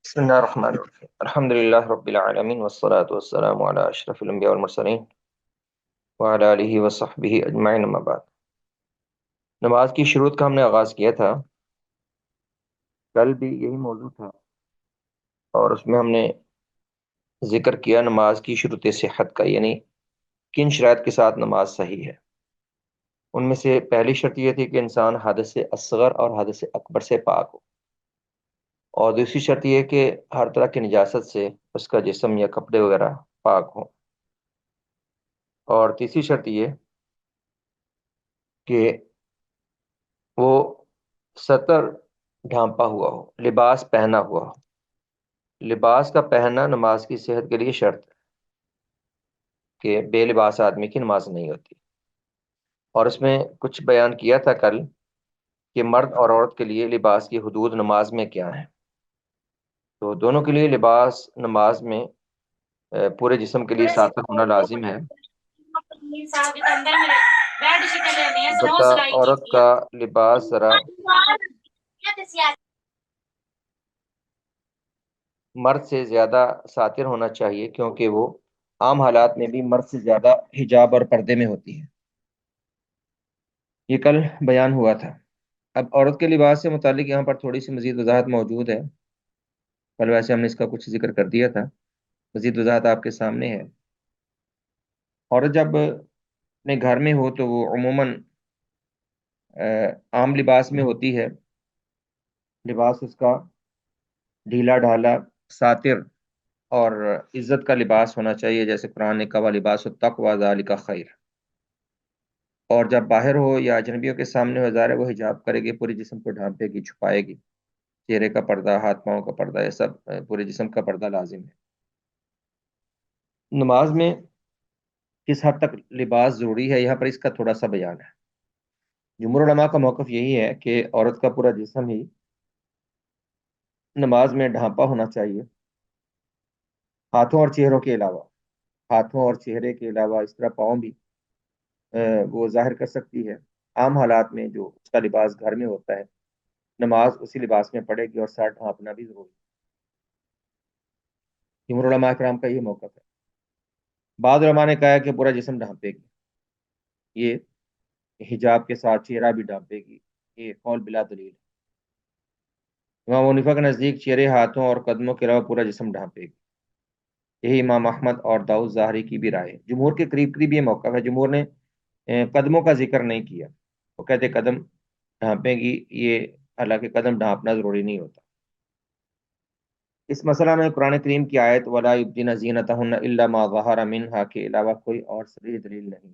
بسم الله الرحمن الرحيم الحمد لله رب العالمين والصلاة والسلام على أشرف الأنبياء والمرسلين وعلى آله وصحبه أجمعين أما بعد۔ نماز کی شروط کا ہم نے آغاز کیا تھا، کل بھی یہی موضوع تھا، اور اس میں ہم نے ذکر کیا نماز کی شروط صحت کا، یعنی کن شرائط کے ساتھ نماز صحیح ہے۔ ان میں سے پہلی شرط یہ تھی کہ انسان حدث اصغر اور حدث اکبر سے پاک ہو، اور دوسری شرط یہ کہ ہر طرح کی نجاست سے اس کا جسم یا کپڑے وغیرہ پاک ہوں، اور تیسری شرط یہ کہ وہ ستر ڈھانپا ہوا ہو، لباس پہنا ہوا ہو۔ لباس کا پہننا نماز کی صحت کے لیے شرط ہے، کہ بے لباس آدمی کی نماز نہیں ہوتی۔ اور اس میں کچھ بیان کیا تھا کل کہ مرد اور عورت کے لیے لباس کی حدود نماز میں کیا ہیں۔ تو دونوں کے لیے لباس نماز میں پورے جسم کے لیے ساتر ہونا لازم ہے۔ البتہ عورت کا لباس ذرا مرد سے زیادہ ساتر ہونا چاہیے، کیونکہ وہ عام حالات میں بھی مرد سے زیادہ حجاب اور پردے میں ہوتی ہے۔ یہ کل بیان ہوا تھا۔ اب عورت کے لباس سے متعلق یہاں پر تھوڑی سی مزید وضاحت موجود ہے، کل ویسے ہم نے اس کا کچھ ذکر کر دیا تھا، مزید وضاحت آپ کے سامنے ہے۔ عورت جب اپنے گھر میں ہو تو وہ عموماً عام لباس میں ہوتی ہے، لباس اس کا ڈھیلا ڈھالا ساتر اور عزت کا لباس ہونا چاہیے، جیسے قرآن نے کہا لباس التقوی ذالک خیر۔ اور جب باہر ہو یا اجنبیوں کے سامنے ہو، ظاہر ہے وہ حجاب کرے گی، پورے جسم کو ڈھانپے گی، چھپائے گی، چہرے کا پردہ، ہاتھ پاؤں کا پردہ، یہ سب پورے جسم کا پردہ لازم ہے۔ نماز میں کس حد تک لباس ضروری ہے، یہاں پر اس کا تھوڑا سا بیان ہے۔ جمہور علماء کا موقف یہی ہے کہ عورت کا پورا جسم ہی نماز میں ڈھانپا ہونا چاہیے، ہاتھوں اور چہروں کے علاوہ، ہاتھوں اور چہرے کے علاوہ اس طرح پاؤں بھی وہ ظاہر کر سکتی ہے۔ عام حالات میں جو اس کا لباس گھر میں ہوتا ہے، نماز اسی لباس میں پڑے گی، اور سر ڈھانپنا بھی ضروری ہے۔ جمہور علماء کرام کا یہ موقف ہے۔ بعض علماء نے کہا ہے کہ پورا جسم ڈھانپے گی، یہ حجاب کے ساتھ چہرہ بھی ڈھانپے گی، یہ قول بلا دلیل ہے۔ امام حنیفہ کے نزدیک چہرے، ہاتھوں اور قدموں کے علاوہ پورا جسم ڈھانپے گی، یہی امام احمد اور داؤد ظاہری کی بھی رائے ہے۔ جمہور کے قریب قریب یہ موقف ہے۔ جمہور نے قدموں کا ذکر نہیں کیا، وہ کہتے قدم ڈھانپے گی، یہ حالانکہ قدم ڈھانپنا ضروری نہیں ہوتا۔ اس مسئلہ میں قرآن کریم کی آیت وَلَا يُبْدِينَ زِينَتَهُنَّ إِلَّا مَا ظَهَرَ مِنْهَا کے علاوہ کوئی اور صریح دلیل نہیں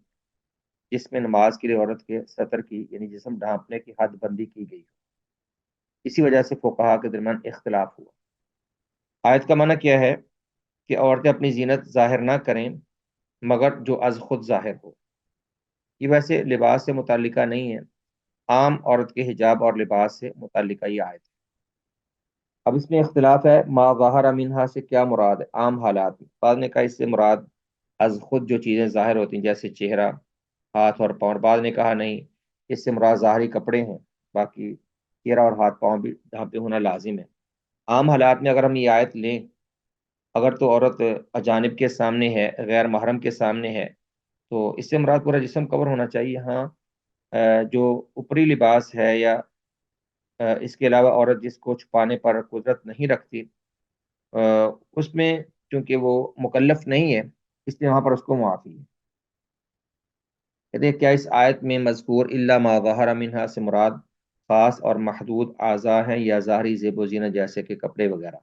جس میں نماز کے لیے عورت کے سطر کی، یعنی جسم ڈھانپنے کی حد بندی کی گئی۔ اسی وجہ سے فقہا کے درمیان اختلاف ہوا۔ آیت کا معنی کیا ہے کہ عورتیں اپنی زینت ظاہر نہ کریں مگر جو از خود ظاہر ہو۔ یہ ویسے لباس سے متعلقہ نہیں ہے، عام عورت کے حجاب اور لباس سے متعلقہ یہ آیت ہے۔ اب اس میں اختلاف ہے، ما ظاہر منہا سے کیا مراد ہے؟ عام حالات میں بعض نے کہا اس سے مراد از خود جو چیزیں ظاہر ہوتی ہیں، جیسے چہرہ، ہاتھ اور پاؤں۔ بعض نے کہا نہیں، اس سے مراد ظاہری کپڑے ہیں، باقی چہرہ اور ہاتھ پاؤں بھی ڈھانپے ہونا لازم ہے۔ عام حالات میں اگر ہم یہ آیت لیں، اگر تو عورت اجانب کے سامنے ہے، غیر محرم کے سامنے ہے، تو اس سے مراد پورا جسم کور ہونا چاہیے۔ ہاں جو اوپری لباس ہے یا اس کے علاوہ عورت جس کو چھپانے پر قدرت نہیں رکھتی، اس میں چونکہ وہ مکلف نہیں ہے، اس لیے وہاں پر اس کو معافی ہے۔ کہتے ہیں کیا اس آیت میں مذکور الا ما ظہر منہا سے مراد خاص اور محدود اعضاء ہیں یا ظاہری زیب و زینت جیسے کہ کپڑے وغیرہ؟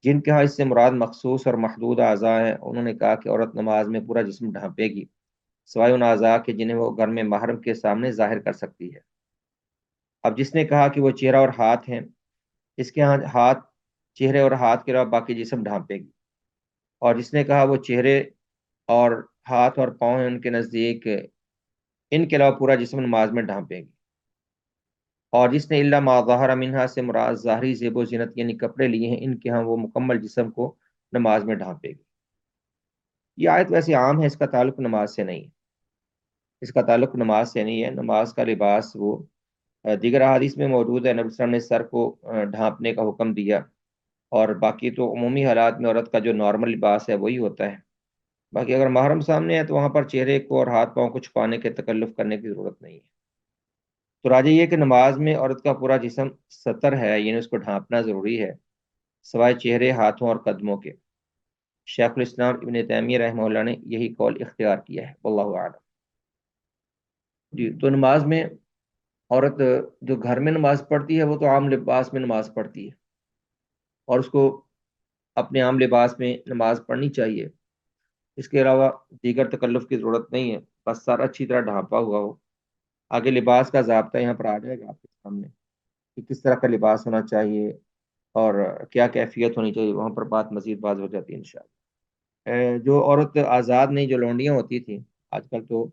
جن کے ہاں اس سے مراد مخصوص اور محدود اعضاء ہیں، انہوں نے کہا کہ عورت نماز میں پورا جسم ڈھانپے گی، سوائے ان اعضاء کے جنہیں وہ گھر میں محرم کے سامنے ظاہر کر سکتی ہے۔ اب جس نے کہا کہ وہ چہرہ اور ہاتھ ہیں، اس کے ہاں ہاتھ، چہرے اور ہاتھ کے علاوہ باقی جسم ڈھانپے گی۔ اور جس نے کہا وہ چہرے اور ہاتھ اور پاؤں ہیں، ان کے نزدیک ان کے علاوہ پورا جسم نماز میں ڈھانپے گی۔ اور جس نے الا ما ظہر منہا سے مراد ظاہری زیب و زینت یعنی کپڑے لیے ہیں، ان کے ہاں وہ مکمل جسم کو نماز میں ڈھانپے گی۔ یہ آیت ویسے عام ہے، اس کا تعلق نماز سے نہیں ہے، اس کا تعلق نماز سے نہیں ہے۔ نماز کا لباس وہ دیگر احادیث میں موجود ہے، نبی صلی اللہ علیہ وسلم نے سر کو ڈھانپنے کا حکم دیا، اور باقی تو عمومی حالات میں عورت کا جو نارمل لباس ہے وہی ہوتا ہے. باقی اگر محرم سامنے ہے تو وہاں پر چہرے کو اور ہاتھ پاؤں کو چھپانے کے تکلف کرنے کی ضرورت نہیں ہے. تو راجہ یہ کہ نماز میں عورت کا پورا جسم ستر ہے، یعنی اس کو ڈھانپنا ضروری ہے، سوائے چہرے، ہاتھوں اور قدموں کے. شیخ الاسلام ابن تیمیہ رحمہ اللہ نے یہی قول اختیار کیا ہے، واللہ اعلم. جی، تو نماز میں عورت جو گھر میں نماز پڑھتی ہے وہ تو عام لباس میں نماز پڑھتی ہے، اور اس کو اپنے عام لباس میں نماز پڑھنی چاہیے. اس کے علاوہ دیگر تکلف کی ضرورت نہیں ہے، بس سر اچھی طرح ڈھانپا ہوا ہو. آگے لباس کا ضابطہ یہاں پر آ جائے گا آپ کے سامنے کہ کس طرح کا لباس ہونا چاہیے اور کیا کیفیت ہونی چاہیے، وہاں پر بات مزید واضح ہو جاتی ہے انشاءاللہ. جو عورت آزاد نہیں، جو لونڈیاں ہوتی تھیں، آج کل تو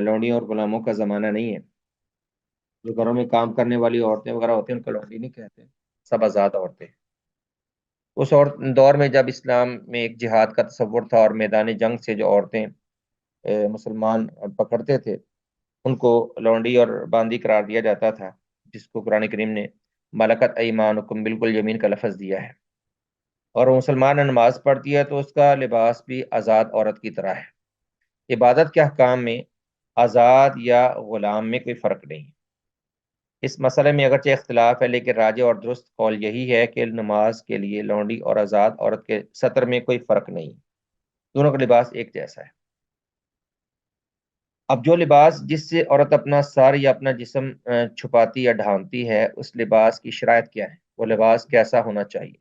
لونڈیوں اور غلاموں کا زمانہ نہیں ہے. جو گھروں میں کام کرنے والی عورتیں وغیرہ ہوتی ہیں ان کو لونڈی نہیں کہتے، سب آزاد عورتیں. اس اور دور میں جب اسلام میں ایک جہاد کا تصور تھا اور میدان جنگ سے جو عورتیں مسلمان پکڑتے تھے ان کو لونڈی اور باندی قرار دیا جاتا تھا، جس کو قرآن کریم نے ملکت ایمانکم بالکل یمین کا لفظ دیا ہے. اور وہ مسلمان نماز پڑھتی ہے تو اس کا لباس بھی آزاد عورت کی طرح ہے. عبادت کے احکام میں آزاد یا غلام میں کوئی فرق نہیں. اس مسئلے میں اگرچہ اختلاف ہے، لیکن راجح اور درست قول یہی ہے کہ نماز کے لیے لونڈی اور آزاد عورت کے سطر میں کوئی فرق نہیں، دونوں کا لباس ایک جیسا ہے. اب جو لباس جس سے عورت اپنا سر یا اپنا جسم چھپاتی یا ڈھانپتی ہے، اس لباس کی شرائط کیا ہے، وہ لباس کیسا ہونا چاہیے.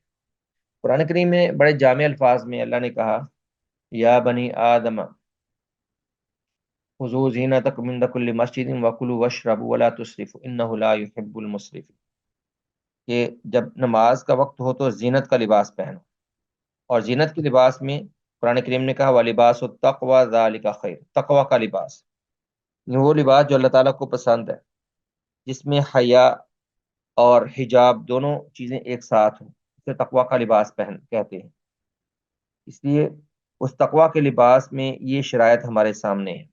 قرآن کریم میں بڑے جامع الفاظ میں اللہ نے کہا، یا بنی آدم خذوا زینتکم عند کل مسجد وکلوا واشربوا ولا تسرفوا انہ لا یحب المسرفین، کہ جب نماز کا وقت ہو تو زینت کا لباس پہنو. اور زینت کے لباس میں قرآن کریم نے کہا وَلِبَاسُ التَّقْوَىٰ ذَلِكَ خَيْرٌ، تقوی کا لباس، یہ وہ لباس جو اللہ تعالیٰ کو پسند ہے، جس میں حیا اور حجاب دونوں چیزیں ایک ساتھ ہوں، اسے تقوی کا لباس کہتے ہیں. اس لیے اس تقوی کے لباس میں یہ شرائط ہمارے سامنے ہے.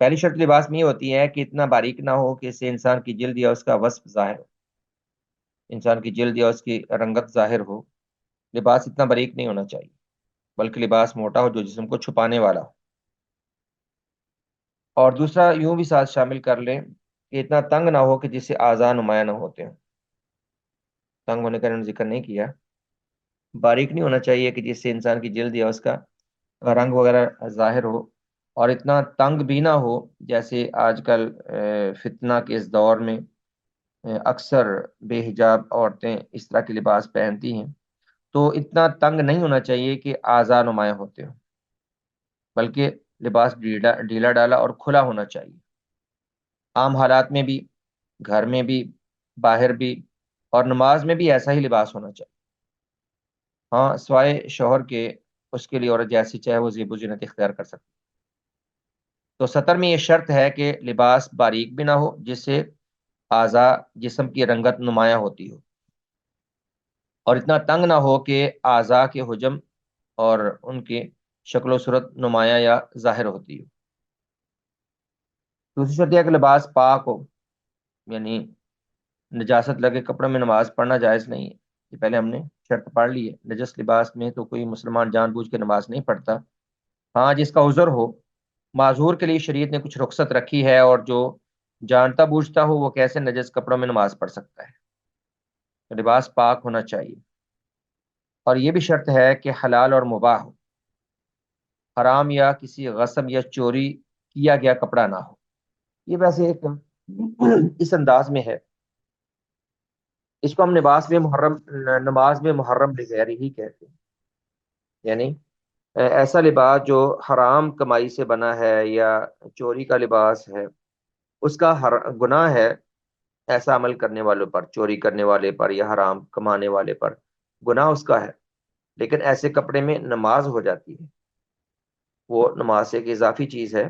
پہلی شرط لباس میں یہ ہوتی ہے کہ اتنا باریک نہ ہو کہ اس سے انسان کی جلد یا اس کا وصف ظاہر ہو، انسان کی جلد یا اس کی رنگت ظاہر ہو. لباس اتنا باریک نہیں ہونا چاہیے، بلکہ لباس موٹا ہو جو جسم کو چھپانے والا ہو. اور دوسرا یوں بھی ساتھ شامل کر لیں کہ اتنا تنگ نہ ہو کہ جس سے اعضاء نمایاں نہ ہوتے ہیں. تنگ ہونے کا انہوں نے ذکر نہیں کیا. باریک نہیں ہونا چاہیے کہ جس سے انسان کی جلد یا اس کا رنگ وغیرہ ظاہر ہو، اور اتنا تنگ بھی نہ ہو جیسے آج کل فتنہ کے اس دور میں اکثر بے حجاب عورتیں اس طرح کے لباس پہنتی ہیں. تو اتنا تنگ نہیں ہونا چاہیے کہ اعضاء نمایاں ہوتے ہوں، بلکہ لباس ڈھیلا ڈالا اور کھلا ہونا چاہیے، عام حالات میں بھی، گھر میں بھی، باہر بھی، اور نماز میں بھی ایسا ہی لباس ہونا چاہیے. ہاں، سوائے شوہر کے، اس کے لیے عورت جیسی چاہے وہ زیب و زینت اختیار کر سکتی. تو سطر میں یہ شرط ہے کہ لباس باریک بھی نہ ہو جس سے اعضاء جسم کی رنگت نمایاں ہوتی ہو، اور اتنا تنگ نہ ہو کہ اعضاء کے حجم اور ان کی شکل و صورت نمایاں یا ظاہر ہوتی ہو. دوسری شرط یہ ہے کہ لباس پاک ہو، یعنی نجاست لگے کپڑوں میں نماز پڑھنا جائز نہیں ہے. یہ پہلے ہم نے شرط پڑھ لی ہے. نجس لباس میں تو کوئی مسلمان جان بوجھ کے نماز نہیں پڑھتا. ہاں، جس کا عذر ہو، معذور کے لیے شریعت نے کچھ رخصت رکھی ہے، اور جو جانتا بوجھتا ہو وہ کیسے نجس کپڑوں میں نماز پڑھ سکتا ہے. تو لباس پاک ہونا چاہیے. اور یہ بھی شرط ہے کہ حلال اور مباح ہو، حرام یا کسی غصب یا چوری کیا گیا کپڑا نہ ہو. یہ ویسے ایک اس انداز میں ہے، اس کو ہم نماز میں محرم بغیر ہی کہتے ہیں. یعنی ایسا لباس جو حرام کمائی سے بنا ہے یا چوری کا لباس ہے، اس کا گناہ ہے ایسا عمل کرنے والوں پر، چوری کرنے والے پر یا حرام کمانے والے پر گناہ اس کا ہے. لیکن ایسے کپڑے میں نماز ہو جاتی ہے، وہ نماز سے ایک اضافی چیز ہے.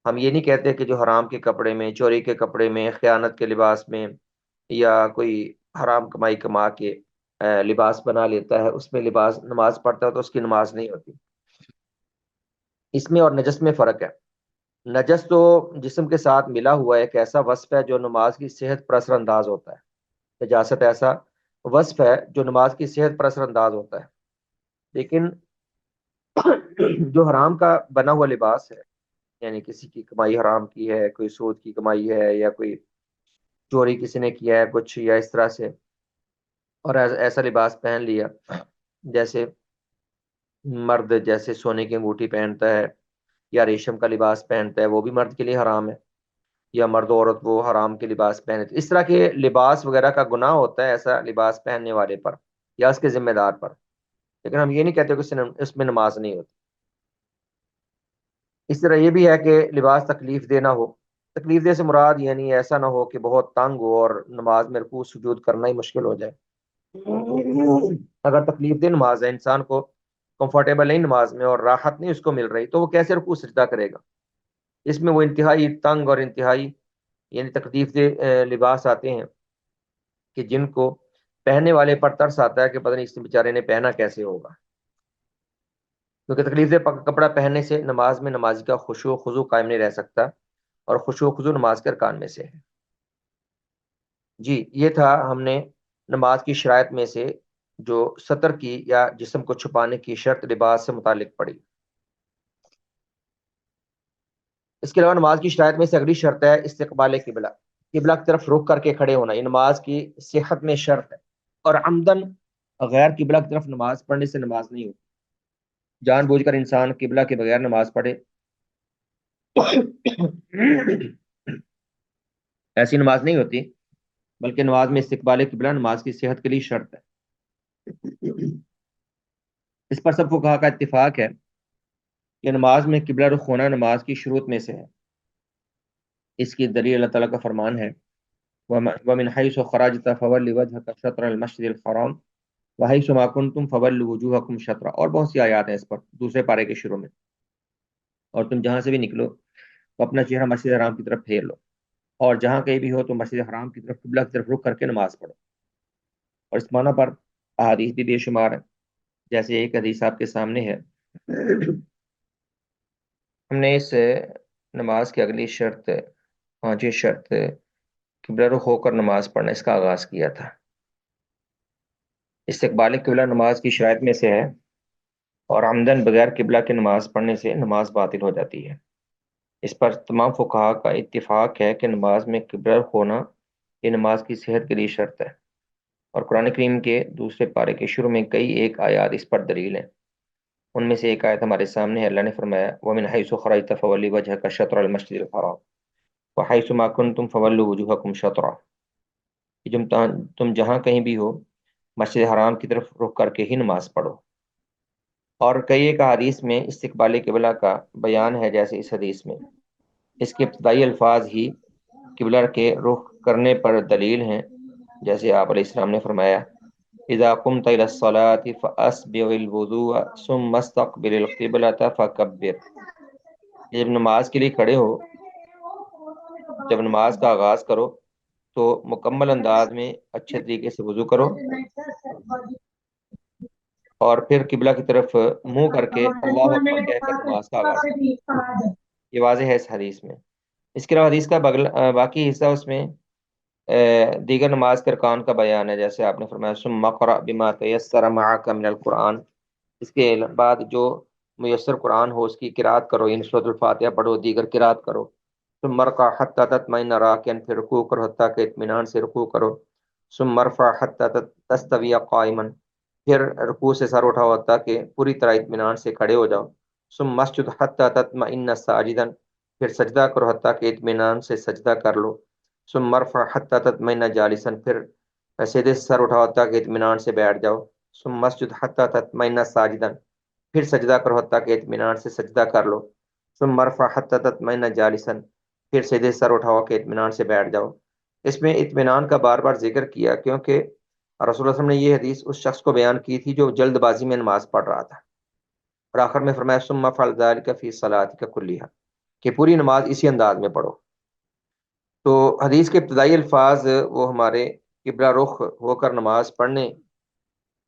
ہم یہ نہیں کہتے کہ جو حرام کے کپڑے میں، چوری کے کپڑے میں، خیانت کے لباس میں، یا کوئی حرام کمائی کما کے لباس بنا لیتا ہے اس میں لباس نماز پڑھتا ہے تو اس کی نماز نہیں ہوتی. اس میں اور نجس میں فرق ہے. نجس تو جسم کے ساتھ ملا ہوا ایک ایسا وصف ہے جو نماز کی صحت پر اثر انداز ہوتا ہے. نجاست ایسا وصف ہے جو نماز کی صحت پر اثر انداز ہوتا ہے، لیکن جو حرام کا بنا ہوا لباس ہے، یعنی کسی کی کمائی حرام کی ہے، کوئی سود کی کمائی ہے، یا کوئی چوری کسی نے کیا ہے کچھ یا اس طرح سے، اور ایسا لباس پہن لیا، جیسے مرد جیسے سونے کی انگوٹھی پہنتا ہے یا ریشم کا لباس پہنتا ہے، وہ بھی مرد کے لیے حرام ہے، یا مرد و عورت وہ حرام کے لباس پہنے، اس طرح کے لباس وغیرہ کا گناہ ہوتا ہے ایسا لباس پہننے والے پر یا اس کے ذمہ دار پر، لیکن ہم یہ نہیں کہتے کہ اس میں نماز نہیں ہوتی۔ اس طرح یہ بھی ہے کہ لباس تکلیف دہ نہ ہو۔ تکلیف دہ سے مراد یعنی ایسا نہ ہو کہ بہت تنگ ہو اور نماز میں رکوع سجود کرنا ہی مشکل ہو جائے۔ اگر تکلیف دہ نماز ہے، انسان کو کمفرٹیبل نہیں نماز میں اور راحت نہیں اس کو مل رہی، تو وہ کیسے رکوع سجدہ کرے گا؟ اس میں وہ انتہائی تنگ اور انتہائی یعنی تکلیف دہ لباس آتے ہیں کہ جن کو پہننے والے پر ترس آتا ہے کہ پتہ نہیں اس بیچارے نے پہنا کیسے ہوگا، کیونکہ تکلیف دہ کپڑا پہننے سے نماز میں نمازی کا خشوع و خضوع قائم نہیں رہ سکتا، اور خشوع و خضوع نماز کے ارکان میں سے ہے۔ جی، یہ تھا ہم نے نماز کی شرائط میں سے جو سطر کی یا جسم کو چھپانے کی شرط لباس سے متعلق پڑی۔ اس کے علاوہ نماز کی شرائط میں سے اگلی شرط ہے استقبال قبلہ، قبلہ کی طرف رخ کر کے کھڑے ہونا، یہ نماز کی صحت میں شرط ہے، اور عمدن غیر قبلہ کی طرف نماز پڑھنے سے نماز نہیں ہوتی۔ جان بوجھ کر انسان قبلہ کے بغیر نماز پڑھے ایسی نماز نہیں ہوتی، بلکہ نماز میں استقبال قبلہ نماز کی صحت کے لیے شرط ہے۔ اس پر سب کو کہا کا اتفاق ہے کہ نماز میں قبلہ رخ ہونا نماز کی شروط میں سے ہے۔ اس کی دلیل اللہ تعالیٰ کا فرمان ہے، وَمِنْ حَيْثُ خَرَجْتَ فَوَلِّ وَجْهَكَ شَطْرَ الْمَسْجِدِ الْحَرَامِ وَحَيْثُ مَا كُنْتُمْ فَوَلُّوا وُجُوهَكُمْ شَطْرَهُ، اور بہت سی آیات ہیں اس پر دوسرے پارے کے شروع میں۔ اور تم جہاں سے بھی نکلو تو اپنا چہرہ مسجد حرام کی طرف پھیر لو، اور جہاں کہیں بھی ہو تو مسجد حرام کی طرف قبلہ کی طرف رخ کر کے نماز پڑھو۔ اور اس معنی پر احادیث بھی بے شمار ہیں، جیسے ایک حدیث آپ کے سامنے ہے۔ ہم نے اس نماز کی اگلی شرط، پانچویں شرط، قبلہ رخ ہو کر نماز پڑھنا، اس کا آغاز کیا تھا۔ استقبال قبلہ نماز کی شرائط میں سے ہے، اور عمدن بغیر قبلہ کے نماز پڑھنے سے نماز باطل ہو جاتی ہے۔ اس پر تمام فقہا کا اتفاق ہے کہ نماز میں قبلہ رخ ہونا یہ نماز کی صحت کے لیے شرط ہے، اور قرآن کریم کے دوسرے پارے کے شروع میں کئی ایک آیات اس پر دلیل ہیں۔ ان میں سے ایک آیت ہمارے سامنے ہے، اللہ نے فرمایا وَمِنْ حَيْثُ خَرَجْتَ فَوَلِّ وَجْهَكَ شَطْرَ الْمَسْجِدِ الْحَرَامِ وَحَيْثُ مَا كُنْتُمْ فَوَلُّوا وُجُوهَكُمْ شَطْرَهُ، کہ تم جہاں کہیں بھی ہو مسجد حرام کی طرف رخ کر کے ہی نماز پڑھو۔ اور کئی ایک حدیث میں استقبال قبلہ کا بیان ہے، جیسے اس حدیث میں اس کے ابتدائی الفاظ ہی قبلہ کے رخ کرنے پر دلیل ہیں، جیسے آپ علیہ السلام نے فرمایا اذا قمت الى الصلاة فاسبغ الوضوء ثم استقبل القبلة فكبر، جب نماز کے لیے کھڑے ہو، جب نماز کا آغاز کرو تو مکمل انداز میں اچھے طریقے سے وضو کرو، اور پھر قبلہ کی طرف منہ کر کے اللہ اکبر کہہ کر نماز کا آغاز کرو۔ یہ واضح ہے اس حدیث میں۔ اس کے علاوہ حدیث کا باقی حصہ اس میں دیگر نماز کے ارکان کا بیان ہے، جیسے آپ نے فرمایا ثم اقرأ بما تيسر معك من القرآن، اس کے بعد جو میسر قرآن ہو اس کی قرات کرو، یعنی سورۃ الفاتحہ پڑھو، دیگر قرات کرو۔ ثم ارکع حتى تطمئن راکعا، پھر رکوع کرو حتیٰ کہ اطمینان سے رکوع کرو۔ ثم ارفع حتى تستوي قائما، پھر رکوع سے سر اٹھاؤ حتیٰ کہ پوری طرح اطمینان سے کھڑے ہو جاؤ۔ ثم اسجد حتى تطمئن ساجدا، پھر سجدہ کرو حتیٰ کہ اطمینان سے سجدہ کر لو۔ ثم ارفع حتى تطمئن جالسا، پھر سیدھے سر اٹھاؤ حتیٰ کہ اطمینان سے بیٹھ جاؤ۔ ثم اسجد حتى تطمئن ساجدا، پھر سجدہ کرو حتیٰ کہ اطمینان سے سجدہ کر لو۔ ثم ارفع حتى تطمئن جالسا، پھر سیدھے سر اٹھاؤ کہ اطمینان سے بیٹھ جاؤ۔ اس میں اطمینان کا بار بار ذکر کیا کیونکہ رسول اللہ صلی اللہ علیہ وسلم نے یہ حدیث اس شخص کو بیان کی تھی جو جلد بازی میں نماز پڑھ رہا تھا، اور آخر میں فرمایا ثم افعل ذلك في صلاتك كلها، کہ پوری نماز اسی انداز میں پڑھو۔ تو حدیث کے ابتدائی الفاظ وہ ہمارے قبلہ رخ ہو کر نماز پڑھنے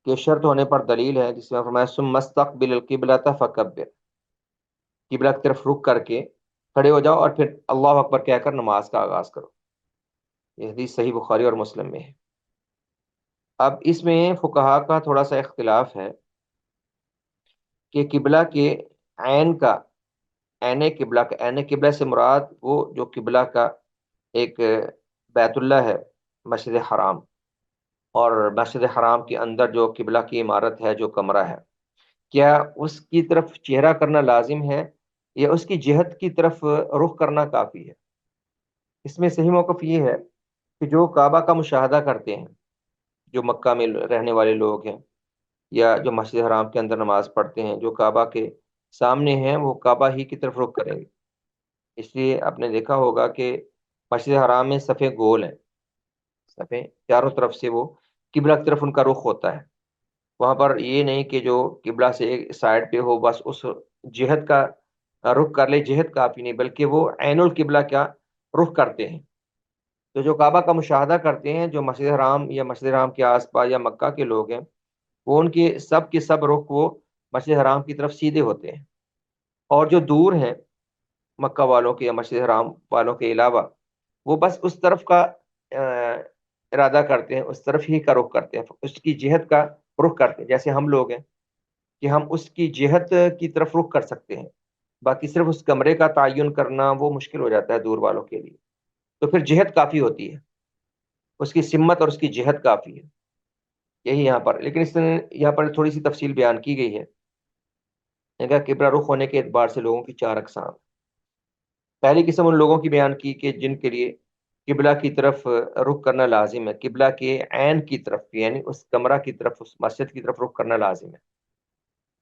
کے شرط ہونے پر دلیل ہے، جس میں فرمایا ثم استقبل القبلة فکبر، قبلہ کی طرف رخ کر کے کھڑے ہو جاؤ اور پھر اللہ اکبر کہہ کر نماز کا آغاز کرو۔ یہ حدیث صحیح بخاری اور مسلم میں ہے۔ اب اس میں فقہا کا تھوڑا سا اختلاف ہے کہ قبلہ کے عین کا، عین قبلہ سے مراد وہ جو قبلہ کا ایک بیت اللہ ہے، مسجد حرام، اور مسجد حرام کے اندر جو قبلہ کی عمارت ہے، جو کمرہ ہے، کیا اس کی طرف چہرہ کرنا لازم ہے یا اس کی جہت کی طرف رخ کرنا کافی ہے؟ اس میں صحیح موقف یہ ہے کہ جو کعبہ کا مشاہدہ کرتے ہیں، جو مکہ میں رہنے والے لوگ ہیں یا جو مسجد حرام کے اندر نماز پڑھتے ہیں، جو کعبہ کے سامنے ہیں، وہ کعبہ ہی کی طرف رخ کریں گے۔ اس لیے آپ نے دیکھا ہوگا کہ مسجد حرام میں صفیں گول ہیں، صفیں چاروں طرف سے وہ قبلہ کی طرف ان کا رخ ہوتا ہے۔ وہاں پر یہ نہیں کہ جو قبلہ سے ایک سائڈ پہ ہو بس اس جہت کا رخ کر لے، جہت کافی نہیں، بلکہ وہ عین القبلہ کا رخ کرتے ہیں۔ تو جو کعبہ کا مشاہدہ کرتے ہیں، جو مسجد حرام یا مسجد حرام کے آس پاس یا مکہ کے لوگ ہیں، وہ ان کے سب رخ وہ مسجد حرام کی طرف سیدھے ہوتے ہیں، اور جو دور ہیں مکہ والوں کے یا مسجد حرام والوں کے علاوہ، وہ بس اس طرف کا ارادہ کرتے ہیں، اس طرف ہی کا رخ کرتے ہیں، اس کی جہت کا رخ کرتے ہیں۔ جیسے ہم لوگ ہیں کہ ہم اس کی جہت کی طرف رخ کر سکتے ہیں، باقی صرف اس کمرے کا تعین کرنا وہ مشکل ہو جاتا ہے دور والوں کے لیے۔ تو پھر جہت کافی ہوتی ہے، اس کی سمت اور اس کی جہت کافی ہے، یہی یہاں پر۔ لیکن اس میں یہاں پر تھوڑی سی تفصیل بیان کی گئی ہے کہ قبلہ رخ ہونے کے اعتبار سے لوگوں کی چار اقسام۔ پہلی قسم ان لوگوں کی بیان کی کہ جن کے لیے قبلہ کی طرف رخ کرنا لازم ہے، قبلہ کے عین کی طرف، یعنی اس کمرہ کی طرف، اس مسجد کی طرف رخ کرنا لازم ہے۔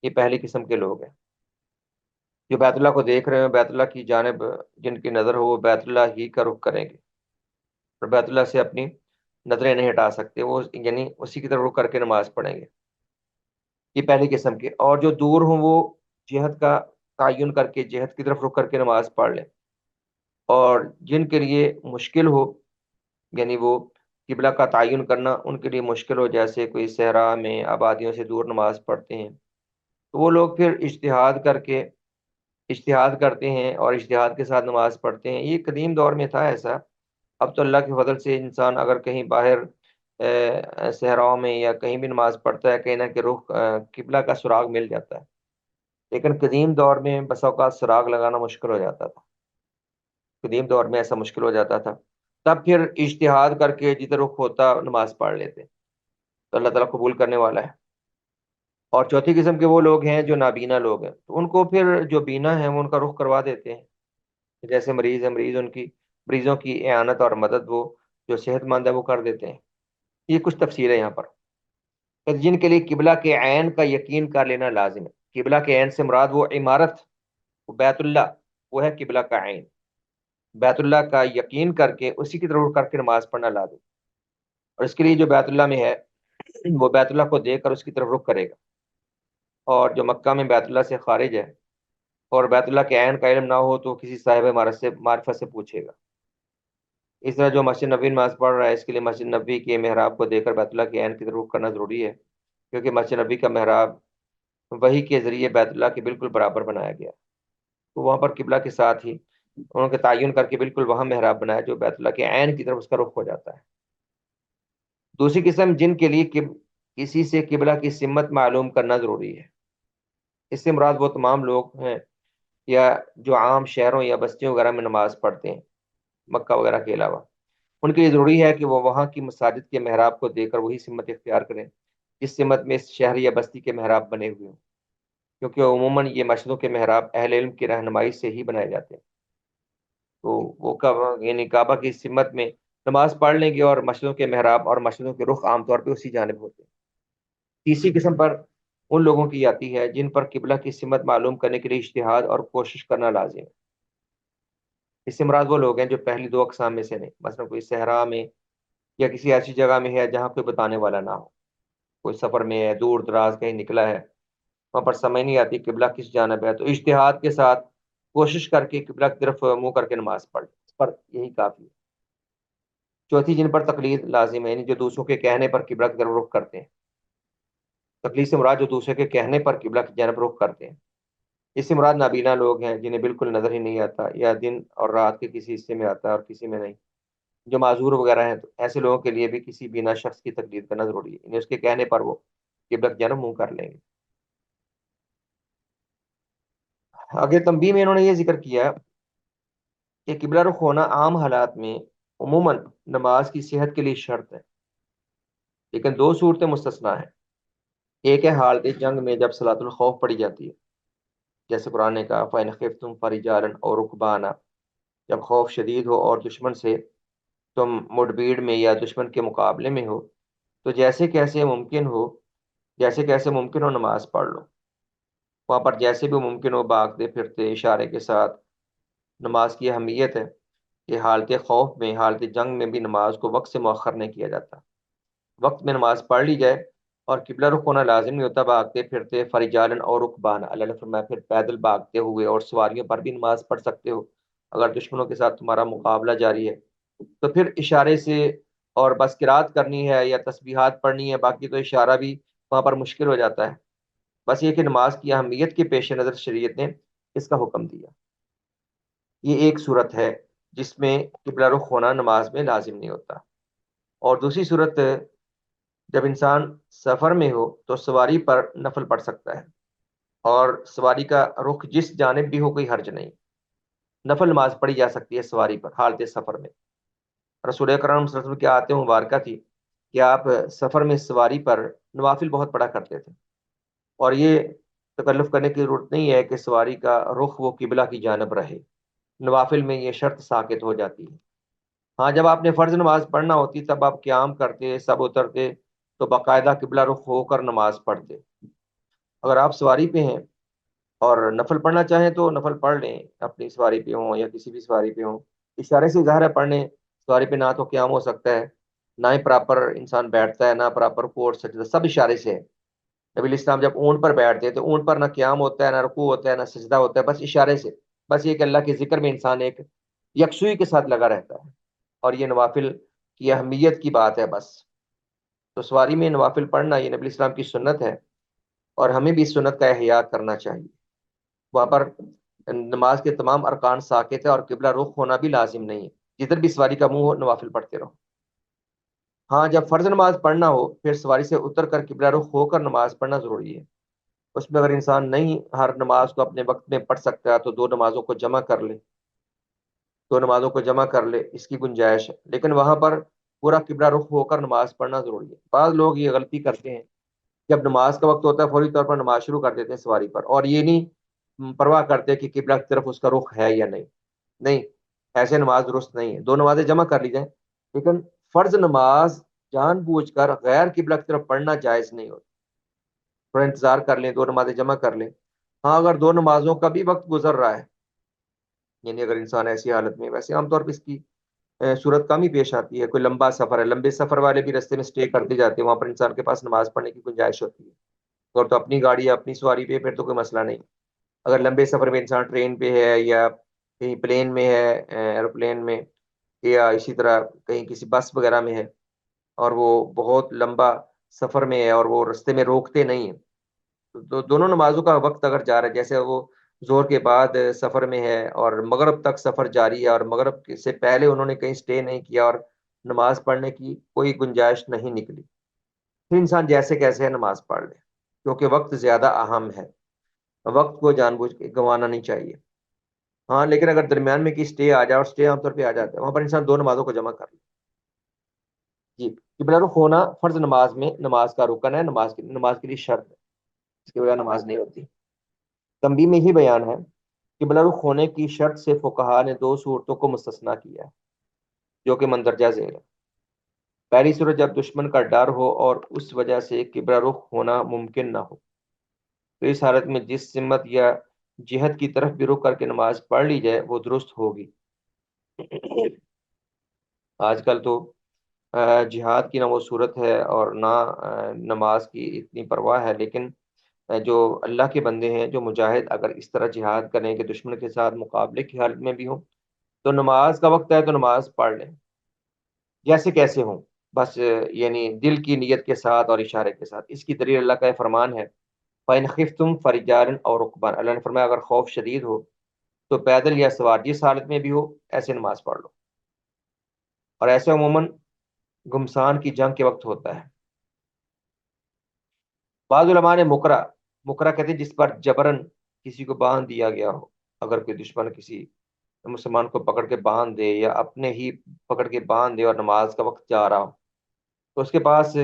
یہ پہلی قسم کے لوگ ہیں جو بیت اللہ کو دیکھ رہے ہیں، بیت اللہ کی جانب جن کی نظر ہو، وہ بیت اللہ ہی کا رخ کریں گے، اور بیت اللہ سے اپنی نظریں نہیں ہٹا سکتے، وہ یعنی اسی کی طرف رخ کر کے نماز پڑھیں گے۔ یہ پہلی قسم کے۔ اور جو دور ہوں وہ جہت کا تعین کر کے، جہت کی طرف رخ کر کے نماز پڑھ لیں۔ اور جن کے لیے مشکل ہو، یعنی وہ قبلہ کا تعین کرنا ان کے لیے مشکل ہو، جیسے کوئی صحرا میں آبادیوں سے دور نماز پڑھتے ہیں، تو وہ لوگ پھر اجتہاد کرتے ہیں اور اجتہاد کے ساتھ نماز پڑھتے ہیں۔ یہ قدیم دور میں تھا ایسا، اب تو اللہ کے فضل سے انسان اگر کہیں باہر صحراؤں میں یا کہیں بھی نماز پڑھتا ہے، کہیں نہ کہ رخ قبلہ کا سراغ مل جاتا ہے، لیکن قدیم دور میں بسا اوقات سراغ لگانا مشکل ہو جاتا تھا، قدیم دور میں ایسا مشکل ہو جاتا تھا، تب پھر اجتہاد کر کے جدھر رخ ہوتا نماز پڑھ لیتے، تو اللہ تعالیٰ قبول کرنے والا ہے۔ اور چوتھی قسم کے وہ لوگ ہیں جو نابینا لوگ ہیں، تو ان کو پھر جو بینا ہے وہ ان کا رخ کروا دیتے ہیں، جیسے مریض ہے، مریضوں کی اعانت اور مدد وہ جو صحت مند ہے وہ کر دیتے ہیں۔ یہ کچھ تفصیل ہے یہاں پر کہ جن کے لیے قبلہ کے عین کا یقین کر لینا لازم ہے۔ قبلہ کے عین سے مراد وہ عمارت، وہ بیت اللہ، وہ ہے قبلہ کا عین۔ بیت اللہ کا یقین کر کے اسی کی طرف رخ کر کے نماز پڑھنا لازم، اور اس کے لیے جو بیت اللہ میں ہے وہ بیت اللہ کو دیکھ کر اس کی طرف رخ کرے گا، اور جو مکہ میں بیت اللہ سے خارج ہے اور بیت اللہ کے عین کا علم نہ ہو تو کسی صاحب معرفت سے پوچھے گا۔ اس طرح جو مسجد نبوی میں نماز پڑھ رہا ہے، اس کے لیے مسجد نبوی کے محراب کو دیکھ کر بیت اللہ کے عین کی طرف رخ کرنا ضروری ہے، کیونکہ مسجد نبوی کا محراب وحی کے ذریعے بیت اللہ کے بالکل برابر بنایا گیا، تو وہاں پر قبلہ کے ساتھ ہی انہوں نے تعین کر کے بالکل وہاں محراب بنایا جو بیت اللہ کے عین کی طرف اس کا رخ ہو جاتا ہے۔ دوسری قسم جن کے لیے کسی سے قبلہ کی سمت معلوم کرنا ضروری ہے، اس سے مراد وہ تمام لوگ ہیں یا جو عام شہروں یا بستیوں وغیرہ میں نماز پڑھتے ہیں مکہ وغیرہ کے علاوہ، ان کے لیے ضروری ہے کہ وہ وہاں کی مساجد کے محراب کو دیکھ کر وہی سمت اختیار کریں جس سمت میں اس شہر یا بستی کے محراب بنے ہوئے ہوں، کیونکہ عموماً یہ مسجدوں کے محراب اہل علم کی رہنمائی سے ہی بنائے جاتے ہیں۔ تو وہ یعنی کعبہ کی سمت میں نماز پڑھ لیں گے، اور مسجدوں کے محراب اور مسجدوں کے رخ عام طور پہ اسی جانب ہوتے ہیں۔ تیسری قسم پر ان لوگوں کی آتی ہے جن پر قبلہ کی سمت معلوم کرنے کے لیے اجتہاد اور کوشش کرنا لازم ہے۔ اس سے مراد وہ لوگ ہیں جو پہلی دو اقسام میں سے نہیں، مثلا کوئی صحرا میں یا کسی ایسی جگہ میں ہے جہاں کوئی بتانے والا نہ ہو، کوئی سفر میں ہے، دور دراز کہیں نکلا ہے، وہاں پر سمجھ نہیں آتی قبلہ کس جانب ہے، تو اجتہاد کے ساتھ کوشش کر کے قبلہ کی طرف منہ کر کے نماز پڑھ، اس پر یہی کافی ہے۔ چوتھی جن پر تقلید لازم ہے، یعنی جو دوسروں کے کہنے پر قبلہ کی طرف رخ کرتے ہیں۔ تقلید سے مراد جو دوسرے کے کہنے پر قبلہ کی جانب رخ کرتے ہیں۔ اس سے مراد نابینا لوگ ہیں جنہیں بالکل نظر ہی نہیں آتا، یا دن اور رات کے کسی حصے میں آتا ہے اور کسی میں نہیں، جو معذور وغیرہ ہیں، تو ایسے لوگوں کے لیے بھی کسی بینا شخص کی تقلید کرنا ضروری ہے، یعنی اس کے کہنے پر وہ قبلہ کی جانب منہ کر لیں گے۔ آگے تنبیہ میں انہوں نے یہ ذکر کیا کہ قبلہ رخ ہونا عام حالات میں عموماً نماز کی صحت کے لیے شرط ہے، لیکن دو صورتیں مستثنا ہیں۔ ایک ہے حالت جنگ میں جب صلاۃ الخوف پڑھی جاتی ہے، جیسے قرآن نے کہا فَإِنْ خِفْتُمْ فَرِجَالًا أَوْ رُكْبَانًا، جب خوف شدید ہو اور دشمن سے تم مڈبھیڑ میں یا دشمن کے مقابلے میں ہو تو جیسے کیسے ممکن ہو نماز پڑھ لو۔ وہاں پر جیسے بھی ممکن ہو بھاگتے پھرتے اشارے کے ساتھ نماز کی اہمیت ہے کہ حالت خوف میں، حالت جنگ میں بھی نماز کو وقت سے مؤخر نہیں کیا جاتا، وقت میں نماز پڑھ لی جائے۔ اور قبلہ رخ ہونا لازم نہیں ہوتا بھاگتے پھرتے فرجالن اور رکبان، اللہ نے فرمایا پھر پیدل بھاگتے ہوئے اور سواریوں پر بھی نماز پڑھ سکتے ہو اگر دشمنوں کے ساتھ تمہارا مقابلہ جاری ہے، تو پھر اشارے سے اور بس قرات کرنی ہے یا تسبیحات پڑھنی ہے، باقی تو اشارہ بھی وہاں پر مشکل ہو جاتا ہے۔ بس یہ کہ نماز کی اہمیت کے پیش نظر شریعت نے اس کا حکم دیا۔ یہ ایک صورت ہے جس میں قبلہ رخ ہونا نماز میں لازم نہیں ہوتا۔ اور دوسری صورت، جب انسان سفر میں ہو تو سواری پر نفل پڑھ سکتا ہے، اور سواری کا رخ جس جانب بھی ہو کوئی حرج نہیں، نفل نماز پڑھی جا سکتی ہے سواری پر حالت سفر میں۔ رسول اکرم صلی اللہ علیہ وسلم کی آیت مبارکہ تھی کہ آپ سفر میں سواری پر نوافل بہت پڑھا کرتے تھے، اور یہ تکلف کرنے کی ضرورت نہیں ہے کہ سواری کا رخ وہ قبلہ کی جانب رہے، نوافل میں یہ شرط ساقط ہو جاتی ہے۔ ہاں جب آپ نے فرض نماز پڑھنا ہوتی تب آپ قیام کرتے، سب اترتے تو باقاعدہ قبلہ رخ ہو کر نماز پڑھتے۔ اگر آپ سواری پہ ہیں اور نفل پڑھنا چاہیں تو نفل پڑھ لیں، اپنی سواری پہ ہوں یا کسی بھی سواری پہ ہوں، اشارے سے ظاہر ہے پڑھنے۔ سواری پہ نہ تو قیام ہو سکتا ہے، نہ ہی پراپر انسان بیٹھتا ہے، نہ پراپر کوٹ سجدہ، سب اشارے سے ہے۔ نبی علیہ السلام جب اونٹ پر بیٹھتے تو اونٹ پر نہ قیام ہوتا ہے، نہ رکوع ہوتا ہے، نہ سجدہ ہوتا ہے، بس اشارے سے۔ بس یہ کہ اللہ کے ذکر میں انسان ایک یکسوئی کے ساتھ لگا رہتا ہے، اور یہ نوافل کی اہمیت کی بات ہے بس۔ تو سواری میں نوافل پڑھنا یہ نبی علیہ السلام کی سنت ہے، اور ہمیں بھی اس سنت کا احیاء کرنا چاہیے۔ وہاں پر نماز کے تمام ارکان ساکت ہے اور قبلہ رخ ہونا بھی لازم نہیں ہے، جدھر بھی سواری کا منہ ہو نوافل پڑھتے رہو۔ ہاں جب فرض نماز پڑھنا ہو پھر سواری سے اتر کر قبلہ رخ ہو کر نماز پڑھنا ضروری ہے۔ اس میں اگر انسان نہیں ہر نماز کو اپنے وقت میں پڑھ سکتا تو دو نمازوں کو جمع کر لے، اس کی گنجائش ہے، لیکن وہاں پر پورا قبلہ رخ ہو کر نماز پڑھنا ضروری ہے۔ بعض لوگ یہ غلطی کرتے ہیں، جب نماز کا وقت ہوتا ہے فوری طور پر نماز شروع کر دیتے ہیں سواری پر، اور یہ نہیں پرواہ کرتے کہ قبلہ کی طرف اس کا رخ ہے یا نہیں۔ نہیں، ایسے نماز درست نہیں ہے، دو نمازیں جمع کر لی جائیں، لیکن فرض نماز جان بوجھ کر غیر قبلہ کی طرف پڑھنا جائز نہیں ہوتا۔ تھوڑا انتظار کر لیں، دو نمازیں جمع کر لیں۔ ہاں اگر دو نمازوں کا بھی وقت گزر رہا ہے، یعنی اگر انسان ایسی حالت میں، ویسے عام طور پہ اس کی صورت کم ہی پیش آتی ہے، کوئی لمبا سفر ہے، لمبے سفر والے بھی رستے میں سٹے کرتے جاتے ہیں، وہاں پر انسان کے پاس نماز پڑھنے کی گنجائش ہوتی ہے، اور تو اپنی گاڑی یا اپنی سواری پہ پھر تو کوئی مسئلہ نہیں۔ اگر لمبے سفر میں انسان ٹرین پہ ہے یا کہیں پلین میں ہے، ایروپلین میں، یا اسی طرح کہیں کسی بس وغیرہ میں ہے، اور وہ بہت لمبا سفر میں ہے اور وہ رستے میں روکتے نہیں ہیں، تو دونوں نمازوں کا وقت اگر جا رہا ہے، جیسے وہ زور کے بعد سفر میں ہے اور مغرب تک سفر جاری ہے، اور مغرب سے پہلے انہوں نے کہیں سٹے نہیں کیا اور نماز پڑھنے کی کوئی گنجائش نہیں نکلی، پھر انسان جیسے کیسے ہے نماز پڑھ لے، کیونکہ وقت زیادہ اہم ہے، وقت کو جان بوجھ کے گنوانا نہیں چاہیے۔ ہاں لیکن اگر درمیان میں کی سٹے آ جائے، اور سٹے عام طور پہ آ جاتا ہے، وہاں پر انسان دو نمازوں کو جمع کر لے۔ جی، قبلہ رخ ہونا فرض نماز میں نماز کا رکن ہے، نماز کے لیے شرط ہے، اس کے بغیر نماز نہیں ہوتی۔ تنبیہ میں ہی بیان ہے، قبلہ رخ ہونے کی شرط سے فقہا نے دو صورتوں کو مستثنا کیا ہے جو کہ مندرجہ ذیل ہے۔ پہلی صورت جب دشمن کا ڈر ہو اور اس وجہ سے قبلہ رخ ہونا ممکن نہ ہو، تو اس حالت میں جس سمت یا جہت کی طرف بھی رخ کر کے نماز پڑھ لی جائے وہ درست ہوگی۔ آج کل تو جہاد کی نہ وہ صورت ہے اور نہ نماز کی اتنی پرواہ ہے، لیکن جو اللہ کے بندے ہیں، جو مجاہد، اگر اس طرح جہاد کریں کہ دشمن کے ساتھ مقابلے کی حالت میں بھی ہوں، تو نماز کا وقت ہے تو نماز پڑھ لیں جیسے کیسے ہوں، بس یعنی دل کی نیت کے ساتھ اور اشارے کے ساتھ۔ اس کی دلیل اللہ کا یہ فرمان ہے فَإِنْ خِفْتُمْ فَرِجَالًا أَوْ رُكْبَانًا، اللہ نے فرمایا اگر خوف شدید ہو تو پیدل یا سوار جس حالت میں بھی ہو ایسے نماز پڑھ لو۔ اور ایسا عموماً گمسان کی جنگ کے وقت ہوتا ہے۔ بعض علماء نے مکرہ کہتے ہیں جس پر جبرن کسی کو باندھ دیا گیا ہو، اگر کوئی دشمن کسی مسلمان کو پکڑ کے باندھ دے یا اپنے ہی پکڑ کے باندھ دے اور نماز کا وقت جا رہا ہو، تو اس کے پاس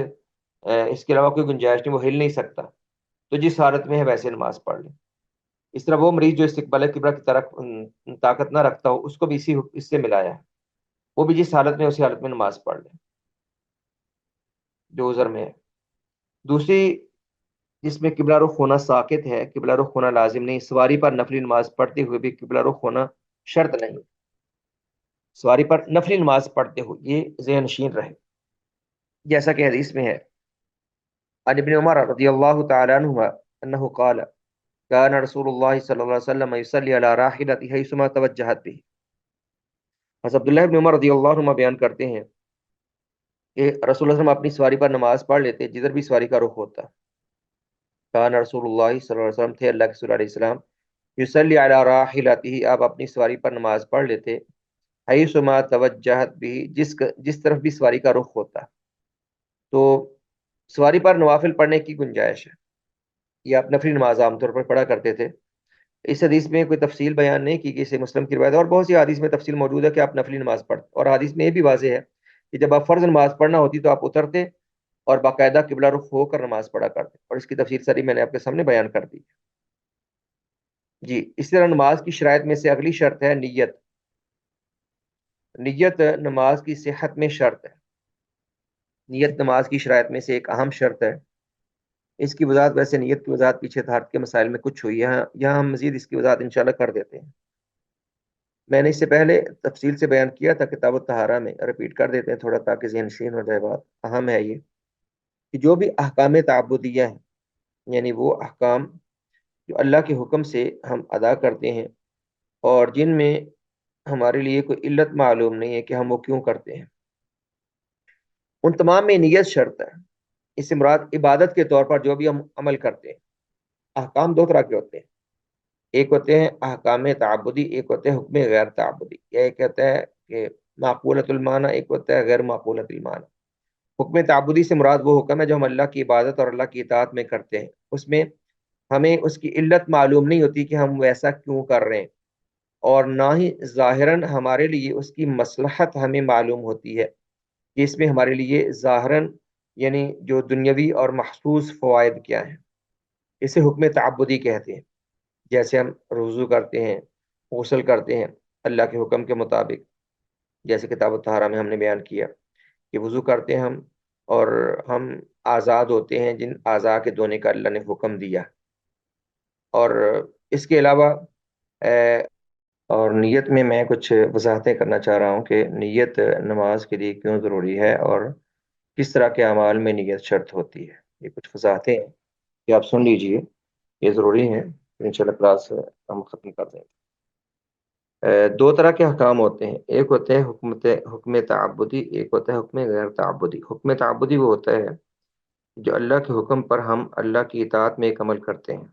اس کے علاوہ کوئی گنجائش نہیں، وہ ہل نہیں سکتا، تو جس حالت میں ہے ویسے نماز پڑھ لے۔ اس طرح وہ مریض جو استقبال قبلہ کی طرف طاقت نہ رکھتا ہو، اس کو بھی اس سے ملایا ہے، وہ بھی جس حالت میں اسی حالت میں نماز پڑھ لے جو عذر میں ہے۔ دوسری، جس میں قبلہ رخ ہونا ساقط ہے، قبلہ رخ ہونا لازم نہیں، سواری پر نفلی نماز پڑھتے ہوئے بھی قبلہ رخ ہونا شرط نہیں، سواری پر نفلی نماز پڑھتے ہوئے یہ ذہن نشین رہے، جیسا کہ حدیث میں ہے عن ابن عمر رضی اللہ تعالی عنہما انہ قال كان رسول اللہ صلی اللہ علیہ وسلم يصلي على راحلته حيثما توجهت به۔ حضرت عبداللہ ابن عمر رضی اللہ عنہ بیان کرتے ہیں کہ رسول اللہ صلی اللہ علیہ وسلم اپنی سواری پر نماز پڑھ لیتے جدھر بھی سواری کا رخ ہوتا۔ کان رسول اللہ صلی اللہ علیہ وسلم تھے اللہ کے رسول علیہ السلام یصلی علی راحلته، آپ اپنی سواری پر نماز پڑھ لیتے حیثما توجہت بھی، جس طرف بھی سواری کا رخ ہوتا۔ تو سواری پر نوافل پڑھنے کی گنجائش ہے، یہ آپ نفلی نماز عام طور پر پڑھا کرتے تھے۔ اس حدیث میں کوئی تفصیل بیان نہیں کی کہ اسے مسلم کی روایت ہے، اور بہت سی حدیث میں تفصیل موجود ہے کہ آپ نفلی نماز پڑھتے، اور حدیث میں یہ بھی واضح ہے کہ جب آپ فرض نماز پڑھنا ہوتی تو آپ اترتے اور باقاعدہ قبلہ رخ ہو کر نماز پڑھا کرتے، اور اس کی تفصیل ساری میں نے آپ کے سامنے بیان کر دی۔ جی، اس طرح نماز کی شرائط میں سے اگلی شرط ہے نیت۔ نیت نماز کی صحت میں شرط ہے، نیت نماز کی شرائط میں سے ایک اہم شرط ہے۔ اس کی وضاحت، ویسے نیت کی وضاحت پیچھے طہارت کے مسائل میں کچھ ہوئی ہے، یہاں ہم مزید اس کی وضاحت انشاءاللہ کر دیتے ہیں۔ میں نے اس سے پہلے تفصیل سے بیان کیا تھا کتاب الطہارہ میں، رپیٹ کر دیتے ہیں تھوڑا تاکہ ذہن نشین ہو جائے۔ بات اہم ہے یہ کہ جو بھی احکام تعبدیہ ہیں، یعنی وہ احکام جو اللہ کے حکم سے ہم ادا کرتے ہیں اور جن میں ہمارے لیے کوئی علت معلوم نہیں ہے کہ ہم وہ کیوں کرتے ہیں، ان تمام میں نیت شرط ہے۔ اس سے مراد عبادت کے طور پر جو بھی ہم عمل کرتے ہیں، احکام دو طرح کے ہوتے ہیں، ایک ہوتے ہیں احکام تعبدی، ایک ہوتے ہیں حکم غیر تعبدی، یا ایک کہتا ہے کہ معقولۃ المعنی، ایک ہوتا ہے غیر معقولۃ المعنی۔ حکم تعبدی سے مراد وہ حکم ہے جو ہم اللہ کی عبادت اور اللہ کی اطاعت میں کرتے ہیں، اس میں ہمیں اس کی علت معلوم نہیں ہوتی کہ ہم ویسا کیوں کر رہے ہیں، اور نہ ہی ظاہراً ہمارے لیے اس کی مصلحت ہمیں معلوم ہوتی ہے کہ اس میں ہمارے لیے ظاہراً یعنی جو دنیاوی اور محسوس فوائد کیا ہیں، اسے حکم تعبدی کہتے ہیں۔ جیسے ہم رضو کرتے ہیں، غسل کرتے ہیں اللہ کے حکم کے مطابق، جیسے کتاب الطہارہ میں ہم نے بیان کیا کہ وضو کرتے ہیں ہم، اور ہم آزاد ہوتے ہیں جن اعضاء کے دھونے کا اللہ نے حکم دیا۔ اور اس کے علاوہ اور نیت میں کچھ وضاحتیں کرنا چاہ رہا ہوں کہ نیت نماز کے لیے کیوں ضروری ہے اور کس طرح کے اعمال میں نیت شرط ہوتی ہے۔ یہ کچھ وضاحتیں ہیں کہ آپ سن لیجئے، یہ ضروری ہیں، انشاءاللہ کلاس ہم ختم کر دیں گے۔ دو طرح کے احکام ہوتے ہیں، ایک ہوتے ہیں حکم تعبدی، ایک ہوتا ہے حکم غیر تعبدی۔ حکم تعبدی وہ ہوتا ہے جو اللہ کے حکم پر ہم اللہ کی اطاعت میں ایک عمل کرتے ہیں،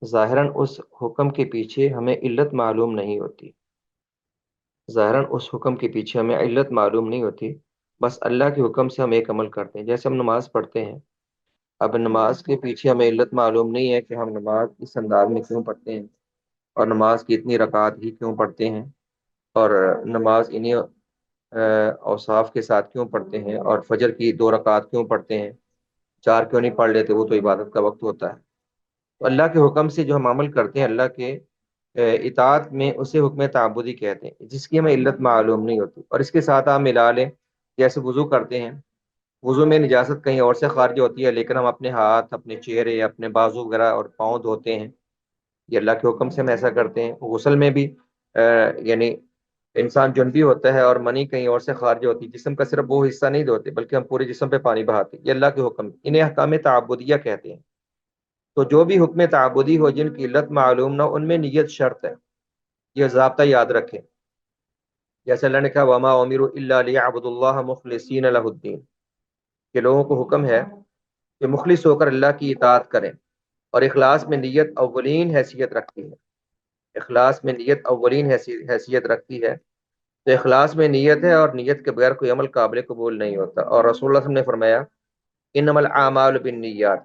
ظاہراً اس حکم کے پیچھے ہمیں علت معلوم نہیں ہوتی، ظاہراً اس حکم کے پیچھے ہمیں علت معلوم نہیں ہوتی، بس اللہ کے حکم سے ہم ایک عمل کرتے ہیں۔ جیسے ہم نماز پڑھتے ہیں، اب نماز کے پیچھے ہمیں علت معلوم نہیں ہے کہ ہم نماز اس انداز میں کیوں پڑھتے ہیں، اور نماز کی اتنی رکعات ہی کیوں پڑھتے ہیں، اور نماز انہی اوصاف کے ساتھ کیوں پڑھتے ہیں، اور فجر کی 2 رکعات کیوں پڑھتے ہیں، 4 کیوں نہیں پڑھ لیتے، وہ تو عبادت کا وقت ہوتا ہے۔ تو اللہ کے حکم سے جو ہم عمل کرتے ہیں اللہ کے اطاعت میں، اسے حکم تعبدی کہتے ہیں، جس کی ہمیں علت معلوم نہیں ہوتی۔ اور اس کے ساتھ آپ ملا لیں، جیسے وضو کرتے ہیں، وضو میں نجاست کہیں اور سے خارج ہوتی ہے، لیکن ہم اپنے ہاتھ، اپنے چہرے، اپنے بازو وغیرہ اور پاؤں دھوتے ہیں، یہ اللہ کے حکم سے ہم ایسا کرتے ہیں۔ غسل میں بھی یعنی انسان جنبی ہوتا ہے اور منی کہیں اور سے خارج ہوتی ہے، جسم کا صرف وہ حصہ نہیں دھوتے بلکہ ہم پورے جسم پہ پانی بہاتے ہیں، یہ اللہ کے حکم، انہیں احکام تعبدیہ کہتے ہیں۔ تو جو بھی حکم تعبدی ہو جن کی علت معلوم نہ، ان میں نیت شرط ہے، یہ ضابطہ یاد رکھیں۔ جیسے اللہ نے کہا وما امروا الا ليعبدوا الله مخلصين له الدين، کہ لوگوں کو حکم ہے کہ مخلص ہو کر اللہ کی اطاعت کریں، اور اخلاص میں نیت اولین حیثیت رکھتی ہے، اخلاص میں نیت اولین حیثیت رکھتی ہے۔ تو اخلاص میں نیت ہے، اور نیت کے بغیر کوئی عمل قابل قبول نہیں ہوتا۔ اور رسول اللہ صلی اللہ علیہ وسلم نے فرمایا انما الاعمال بالنیات،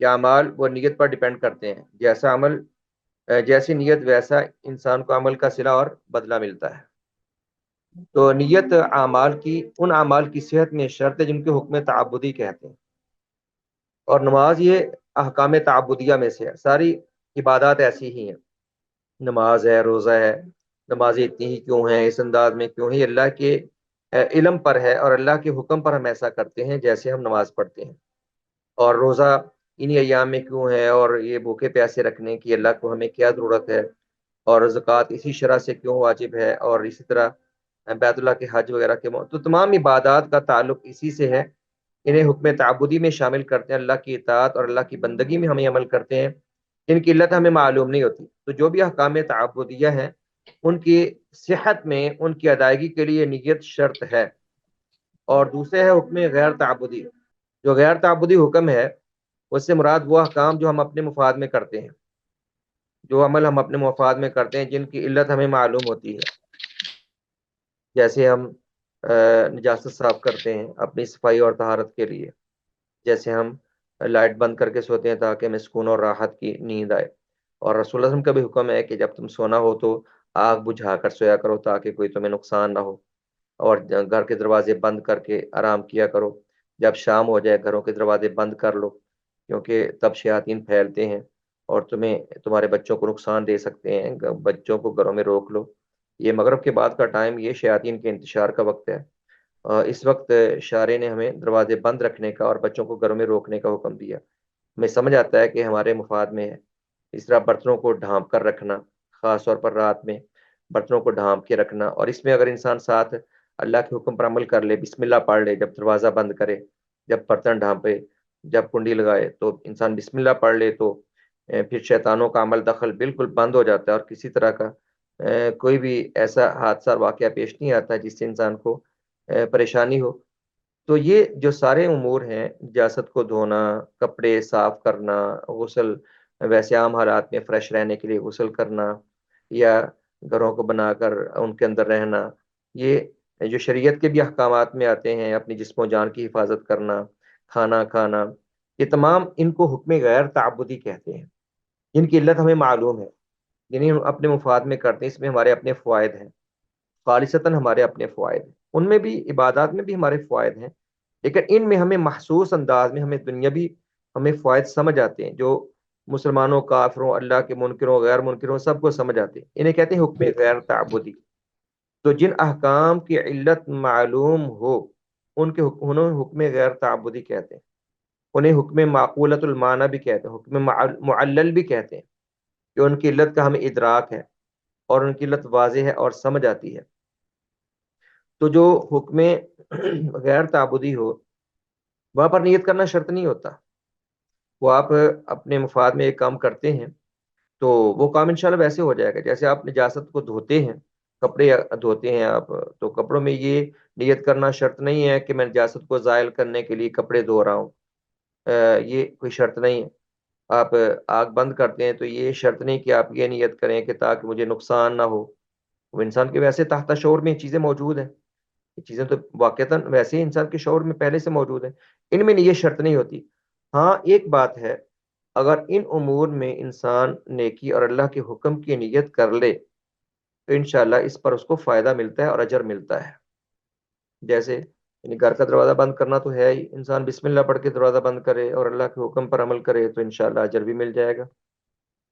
کہ اعمال وہ نیت پر ڈیپینڈ کرتے ہیں، جیسا عمل جیسی نیت ویسا انسان کو عمل کا صلہ اور بدلہ ملتا ہے۔ تو نیت ان اعمال کی صحت میں شرط ہے جن کے حکم تعبدی کہتے ہیں، اور نماز یہ احکام تعبدیہ میں سے ہے۔ ساری عبادات ایسی ہی ہیں، نماز ہے، روزہ ہے، نمازیں اتنی ہی کیوں ہیں، اس انداز میں کیوں ہے، یہ اللہ کے علم پر ہے، اور اللہ کے حکم پر ہم ایسا کرتے ہیں جیسے ہم نماز پڑھتے ہیں۔ اور روزہ انہی ایام میں کیوں ہے، اور یہ بھوکے پیاسے رکھنے کی اللہ کو ہمیں کیا ضرورت ہے، اور زکوٰۃ اسی شرح سے کیوں واجب ہے، اور اسی طرح بیت اللہ کے حج وغیرہ کے تو تمام عبادات کا تعلق اسی سے ہے۔ انہیں حکم تعبدی میں شامل کرتے ہیں، اللہ کی اطاعت اور اللہ کی بندگی میں ہمیں عمل کرتے ہیں، ان کی علت ہمیں معلوم نہیں ہوتی۔ تو جو بھی احکام تعبدیہ ہیں ان کی صحت میں ان کی ادائیگی کے لیے نیت شرط ہے۔ اور دوسرے ہے حکم غیر تعبدی۔ جو غیر تعبدی حکم ہے اس سے مراد وہ احکام جو ہم اپنے مفاد میں کرتے ہیں، جو عمل ہم اپنے مفاد میں کرتے ہیں جن کی علت ہمیں معلوم ہوتی ہے، جیسے ہم نجاست صاف کرتے ہیں اپنی صفائی اور طہارت کے لیے، جیسے ہم لائٹ بند کر کے سوتے ہیں تاکہ ہمیں سکون اور راحت کی نیند آئے۔ اور رسول اللہ صلی اللہ علیہ وسلم کا بھی حکم ہے کہ جب تم سونا ہو تو آگ بجھا کر سویا کرو تاکہ کوئی تمہیں نقصان نہ ہو، اور گھر کے دروازے بند کر کے آرام کیا کرو۔ جب شام ہو جائے گھروں کے دروازے بند کر لو، کیونکہ تب شیاطین پھیلتے ہیں اور تمہارے بچوں کو نقصان دے سکتے ہیں، بچوں کو گھروں میں روک لو۔ یہ مغرب کے بعد کا ٹائم یہ شیاطین کے انتشار کا وقت ہے، اس وقت شارع نے ہمیں دروازے بند رکھنے کا اور بچوں کو گھروں میں روکنے کا حکم دیا۔ ہمیں سمجھ آتا ہے کہ ہمارے مفاد میں ہے۔ اس طرح برتنوں کو ڈھانپ کر رکھنا، خاص طور پر رات میں برتنوں کو ڈھانپ کے رکھنا، اور اس میں اگر انسان ساتھ اللہ کے حکم پر عمل کر لے، بسم اللہ پڑھ لے، جب دروازہ بند کرے، جب برتن ڈھانپے، جب کنڈی لگائے تو انسان بسم اللہ پڑھ لے، تو پھر شیطانوں کا عمل دخل بالکل بند ہو جاتا ہے، اور کسی طرح کا کوئی بھی ایسا حادثہ واقعہ پیش نہیں آتا جس سے انسان کو پریشانی ہو۔ تو یہ جو سارے امور ہیں، جسد کو دھونا، کپڑے صاف کرنا، غسل، ویسے عام حالات میں فریش رہنے کے لیے غسل کرنا، یا گھروں کو بنا کر ان کے اندر رہنا، یہ جو شریعت کے بھی احکامات میں آتے ہیں، اپنی جسم و جان کی حفاظت کرنا، کھانا کھانا، یہ تمام ان کو حکم غیر تعبدی کہتے ہیں، جن کی علت ہمیں معلوم ہے، جنہیں ہم اپنے مفاد میں کرتے ہیں، اس میں ہمارے اپنے فوائد ہیں، خالصتاً ہمارے اپنے فوائد ہیں، ان میں بھی عبادات میں بھی ہمارے فوائد ہیں، لیکن ان میں ہمیں محسوس انداز میں ہمیں دنیاوی ہمیں فوائد سمجھ آتے ہیں، جو مسلمانوں، کافروں، اللہ کے منکروں، غیر منکروں سب کو سمجھ آتے ہیں، انہیں کہتے ہیں حکم غیر تعبدی۔ تو جن احکام کی علت معلوم ہو انہیں حکم غیر تعبدی کہتے ہیں، انہیں حکم معقولۃ المعنی بھی کہتے ہیں، حکم معلل بھی کہتے ہیں، کہ ان کی علت کا ہمیں ادراک ہے اور ان کی علت واضح ہے اور سمجھ آتی ہے۔ تو جو حکم غیر تعبدی ہو وہاں پر نیت کرنا شرط نہیں ہوتا، وہ آپ اپنے مفاد میں ایک کام کرتے ہیں تو وہ کام انشاءاللہ ویسے ہو جائے گا، جیسے آپ نجاست کو دھوتے ہیں، کپڑے دھوتے ہیں آپ، تو کپڑوں میں یہ نیت کرنا شرط نہیں ہے کہ میں نجاست کو زائل کرنے کے لیے کپڑے دھو رہا ہوں، یہ کوئی شرط نہیں ہے۔ آپ آگ بند کرتے ہیں تو یہ شرط نہیں کہ آپ یہ نیت کریں کہ تاکہ مجھے نقصان نہ ہو، وہ انسان کے ویسے تحت شعور میں یہ چیزیں موجود ہیں، یہ چیزیں تو واقعتاً ویسے ہی انسان کے شعور میں پہلے سے موجود ہیں، ان میں یہ شرط نہیں ہوتی۔ ہاں ایک بات ہے، اگر ان امور میں انسان نیکی اور اللہ کے حکم کی نیت کر لے تو انشاءاللہ اس پر اس کو فائدہ ملتا ہے اور اجر ملتا ہے۔ جیسے یعنی گھر کا دروازہ بند کرنا تو ہے ہی، انسان بسم اللہ پڑھ کے دروازہ بند کرے اور اللہ کے حکم پر عمل کرے تو انشاءاللہ اجر بھی مل جائے گا۔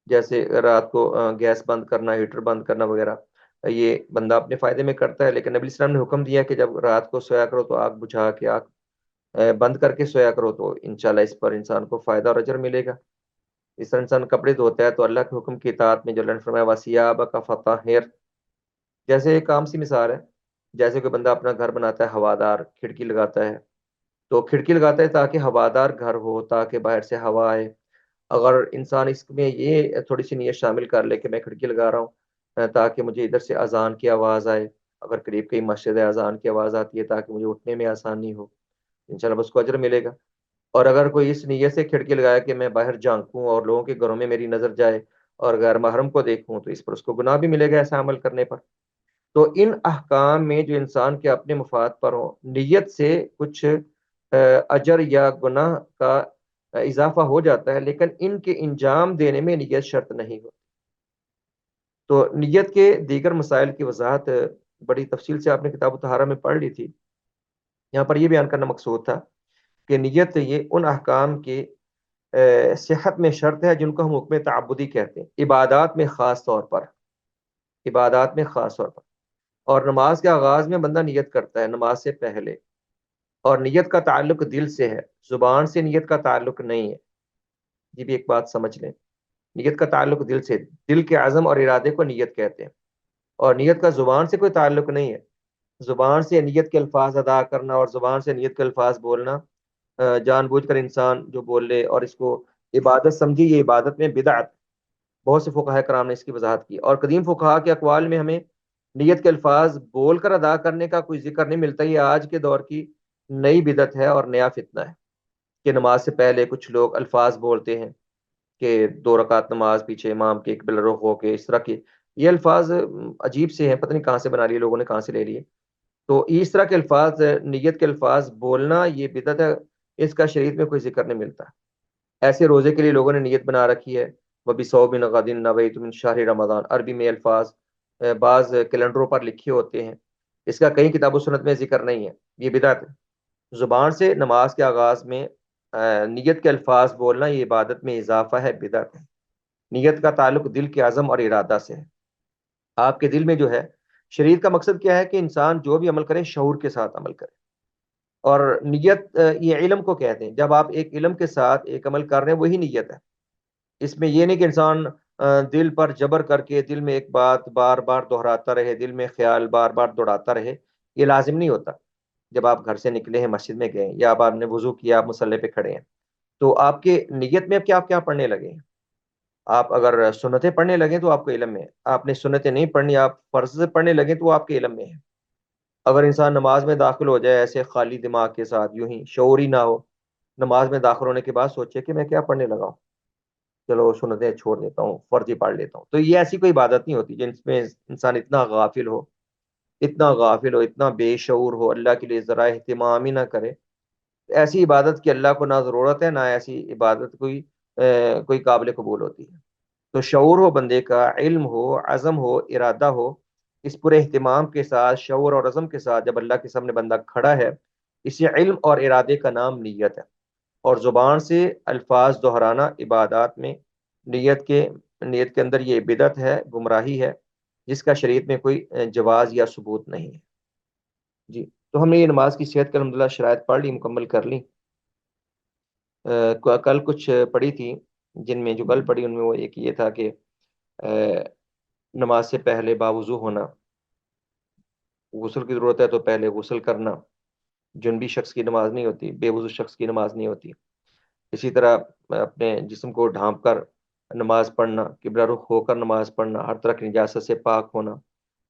جیسے رات کو گیس بند کرنا، ہیٹر بند کرنا وغیرہ، یہ بندہ اپنے فائدے میں کرتا ہے، لیکن نبی اسلام نے حکم دیا کہ جب رات کو سویا کرو تو آگ بجھا کے آگ بند کر کے سویا کرو، تو انشاءاللہ اس پر انسان کو فائدہ اور اجر ملے گا۔ اس طرح انسان کپڑے دھوتا ہے تو اللہ کے حکم کی اطاعت میں جو اللہ نے فرمایا وَثِيَابَكَ فَطَهِّرْ، جیسے ایک عام سی مثال ہے، جیسے کوئی بندہ اپنا گھر بناتا ہے، ہوادار کھڑکی لگاتا ہے، تو کھڑکی لگاتا ہے تاکہ ہوادار گھر ہو، تاکہ باہر سے ہوا آئے۔ اگر انسان اس میں یہ تھوڑی سی نیت شامل کر لے کہ میں کھڑکی لگا رہا ہوں تاکہ مجھے ادھر سے اذان کی آواز آئے، اگر قریب کہیں مسجد ہے اذان کی آواز آتی ہے تاکہ مجھے اٹھنے میں آسانی ہو، انشاءاللہ اس کو اجر ملے گا۔ اور اگر کوئی اس نیت سے کھڑکی لگایا کہ میں باہر جھانکوں اور لوگوں کے گھروں میں میری نظر جائے اور غیر محرم کو دیکھوں، تو اس پر اس کو گناہ بھی ملے گا ایسا عمل کرنے پر۔ تو ان احکام میں جو انسان کے اپنے مفاد پر ہوں، نیت سے کچھ اجر یا گناہ کا اضافہ ہو جاتا ہے، لیکن ان کے انجام دینے میں نیت شرط نہیں ہوتی۔ تو نیت کے دیگر مسائل کی وضاحت بڑی تفصیل سے آپ نے کتاب الطہارہ میں پڑھ لی تھی۔ یہاں پر یہ بیان کرنا مقصود تھا کہ نیت یہ ان احکام کی صحت میں شرط ہے جن کو ہم حکم تعبدی کہتے ہیں، عبادات میں خاص طور پر، عبادات میں خاص طور پر۔ اور نماز کے آغاز میں بندہ نیت کرتا ہے نماز سے پہلے، اور نیت کا تعلق دل سے ہے، زبان سے نیت کا تعلق نہیں ہے۔ یہ بھی ایک بات سمجھ لیں، نیت کا تعلق دل سے، دل کے عزم اور ارادے کو نیت کہتے ہیں، اور نیت کا زبان سے کوئی تعلق نہیں ہے۔ زبان سے نیت کے الفاظ ادا کرنا اور زبان سے نیت کے الفاظ بولنا، جان بوجھ کر انسان جو بول لے اور اس کو عبادت سمجھی، یہ عبادت میں بدعت۔ بہت سے فقہاء کرام نے اس کی وضاحت کی، اور قدیم فقہاء کے اقوال میں ہمیں نیت کے الفاظ بول کر ادا کرنے کا کوئی ذکر نہیں ملتا۔ یہ آج کے دور کی نئی بدعت ہے اور نیا فتنہ ہے کہ نماز سے پہلے کچھ لوگ الفاظ بولتے ہیں کہ 2 رکعت نماز پیچھے امام کے قبلہ رخ ہو کے، اس طرح کے یہ الفاظ عجیب سے ہیں، پتہ نہیں کہاں سے بنا لیے لوگوں نے، کہاں سے لے لیے۔ تو اس طرح کے الفاظ، نیت کے الفاظ بولنا یہ بدعت ہے، اس کا شریعت میں کوئی ذکر نہیں ملتا۔ ایسے روزے کے لیے لوگوں نے نیت بنا رکھی ہے، وَبِصَوْمٍ غَدٍ نَوَيْتُ مِنْ شَهْرِ رمضان، عربی میں الفاظ بعض کیلنڈروں پر لکھے ہوتے ہیں، اس کا کئی کتاب و سنت میں ذکر نہیں ہے، یہ بدعت ہے۔ زبان سے نماز کے آغاز میں نیت کے الفاظ بولنا یہ عبادت میں اضافہ ہے، بدعت ہے۔ نیت کا تعلق دل کے عزم اور ارادہ سے ہے، آپ کے دل میں جو ہے۔ شریعت کا مقصد کیا ہے کہ انسان جو بھی عمل کرے شعور کے ساتھ عمل کرے، اور نیت یہ علم کو کہتے ہیں، جب آپ ایک علم کے ساتھ ایک عمل کر رہے ہیں وہی نیت ہے۔ اس میں یہ نہیں کہ انسان دل پر جبر کر کے دل میں ایک بات بار بار دہراتا رہے، دل میں خیال بار بار دوڑاتا رہے، یہ لازم نہیں ہوتا۔ جب آپ گھر سے نکلے ہیں، مسجد میں گئے، یا اب آپ نے وضو کیا، آپ مصلی پہ کھڑے ہیں، تو آپ کے نیت میں اب کیا آپ کیا پڑھنے لگے ہیں؟ آپ اگر سنتیں پڑھنے لگیں تو آپ کو علم میں ہے، آپ نے سنتیں نہیں پڑھنی، آپ فرض سے پڑھنے لگیں تو وہ آپ کے علم میں ہے۔ اگر انسان نماز میں داخل ہو جائے ایسے خالی دماغ کے ساتھ، یوں ہی شعور ہی نہ ہو، نماز میں داخل ہونے کے بعد سوچے کہ میں کیا پڑھنے لگا ہوں، چلو سنتیں چھوڑ دیتا ہوں، فرض ہی پڑھ لیتا ہوں، تو یہ ایسی کوئی عبادت نہیں ہوتی جس میں انسان اتنا غافل ہو، اتنا غافل ہو، اتنا بے شعور ہو، اللہ کے لیے ذرا اہتمام ہی نہ کرے۔ ایسی عبادت کی اللہ کو نہ ضرورت ہے، نہ ایسی عبادت کوئی قابل قبول ہوتی ہے۔ تو شعور ہو بندے کا، علم ہو، عزم ہو، ارادہ ہو، اس پورے اہتمام کے ساتھ، شعور اور عزم کے ساتھ جب اللہ کے سامنے بندہ کھڑا ہے، اسی علم اور ارادے کا نام نیت ہے۔ اور زبان سے الفاظ دہرانا عبادات میں نیت کے اندر یہ بدعت ہے، گمراہی ہے، جس کا شریعت میں کوئی جواز یا ثبوت نہیں ہے۔ جی، تو ہم نے یہ نماز کی صحت کے الحمدللہ شرائط پڑھ لی، مکمل کر لی۔ کل کچھ پڑھی تھی، جن میں جو کل پڑھی ان میں وہ ایک یہ تھا کہ نماز سے پہلے باوضو ہونا، غسل کی ضرورت ہے تو پہلے غسل کرنا، جنبی شخص کی نماز نہیں ہوتی، بے وضو شخص کی نماز نہیں ہوتی۔ اسی طرح اپنے جسم کو ڈھانپ کر نماز پڑھنا، قبلہ رخ ہو کر نماز پڑھنا، ہر طرح کی نجاست سے پاک ہونا۔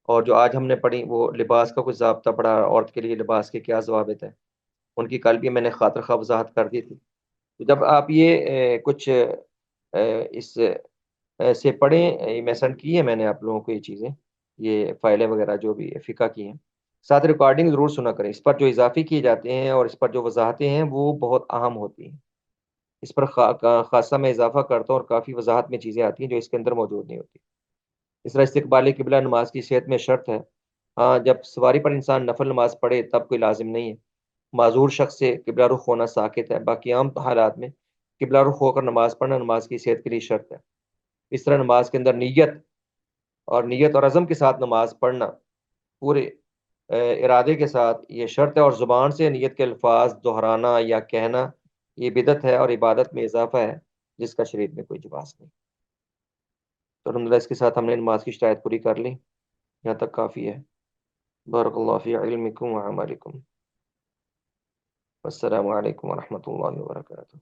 اور جو آج ہم نے پڑھی وہ لباس کا کچھ ضابطہ پڑھا، عورت کے لیے لباس کے کیا ضوابط ہیں، ان کی کل بھی میں نے خاطر خواہ وضاحت کر دی تھی۔ تو جب آپ یہ کچھ اس سے پڑھیں، میں سینڈ کی ہے میں نے آپ لوگوں کو یہ چیزیں، یہ فائلیں وغیرہ جو بھی فقہ کی ہیں، ساتھ ریکارڈنگ ضرور سنا کریں۔ اس پر جو اضافے کیے جاتے ہیں اور اس پر جو وضاحتیں ہیں وہ بہت اہم ہوتی ہیں، اس پر خاصہ میں اضافہ کرتا ہوں، اور کافی وضاحت میں چیزیں آتی ہیں جو اس کے اندر موجود نہیں ہوتی۔ اس طرح استقبال قبلہ نماز کی صحت میں شرط ہے۔ ہاں، جب سواری پر انسان نفل نماز پڑھے تب کوئی لازم نہیں ہے۔ معذور شخص سے قبلہ رخ ہونا ساقط ہے، باقی عام حالات میں قبلہ رخ ہو کر نماز پڑھنا نماز کی صحت کے لیے شرط ہے۔ اس طرح نماز کے اندر نیت اور عزم کے ساتھ نماز پڑھنا پورے ارادے کے ساتھ یہ شرط ہے، اور زبان سے نیت کے الفاظ دہرانا یا کہنا یہ بدعت ہے اور عبادت میں اضافہ ہے، جس کا شریعت میں کوئی جواز نہیں۔ تو الحمدللہ اس کے ساتھ ہم نے نماز کی شرائط پوری کر لی، یہاں تک کافی ہے۔ بارک اللہ فی علمکم و عملکم، والسلام علیکم ورحمۃ اللہ وبرکاتہ۔